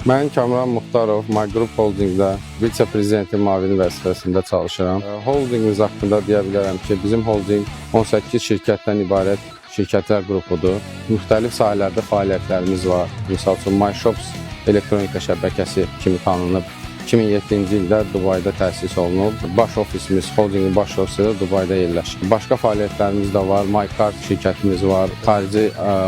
Mən Kamran Muxtarov, My Group Holdingdə vitse-prezidentin müavini vəzifəsində çalışıram. Holdingimiz haqqında deyə bilərəm ki, bizim holding 18 şirkətdən ibarət şirkətlər qrupudur. Müxtəlif sahələrdə fəaliyyətlərimiz var. Misal üçün, MyShops elektronika şəbəkəsi kimi tanınıb. 2007-ci ildə Dubayda təsis olunub. Baş ofisimiz, holdingin baş ofisi Dubayda yerləşir. Başqa fəaliyyətlərimiz də var. MyCard şirkətimiz var. Xarici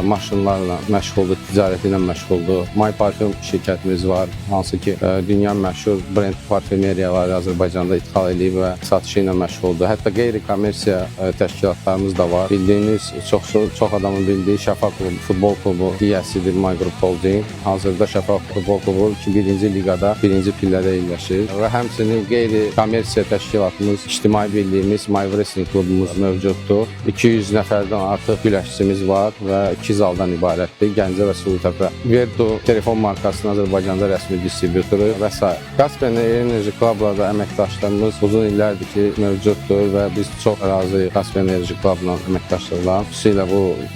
maşınlarla məşğuldur, ticarəti ilə məşğuldur. MyParfüm şirkətimiz var. Hansı ki, dünya məşhur brend parfümeriyaları Azərbaycanda ixal edib və satışı ilə məşğuldur. Hətta qeyri-kommersiya təşkilatlarımız da var. Bildiyiniz, çox adamın bildiyi Şəfa futbol klubu yiyəsidir My Group Holding. Hazırda Şəfa futbol klubu 2-1-ci liqada 1-ci pillədə yerləşir və həmçinin qeyri-kommersiya təşkilatımız, ictimai birliyimiz My Wrestling klubumuz mövcuddur. 200 nəfərdən artıq güləşçimiz var və 2 zaldan ibarətdir. Gəncə və Sulutəpə. Verdo telefon markasının Azərbaycanda rəsmi distribyutoru və s. Caspian Enerji Club'la da əməkdaşlarımız uzun illərdir ki, mövcuddur və biz çox razıyıq Caspian Enerji Club'la əməkdaşlarla. Xüsusilə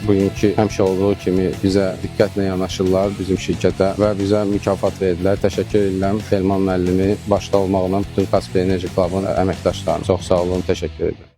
bugünkü həmişə olduğu kimi bizə diqqətlə yanaşırlar bizim şirkətə və bizə mükafat verdilər. Təşəkkür edirəm Selman müəllimi başda olmaqla bütün Caspian Enerji Club'ın əməkdaşlarına. Çox sağ olun, təşəkkür edirəm.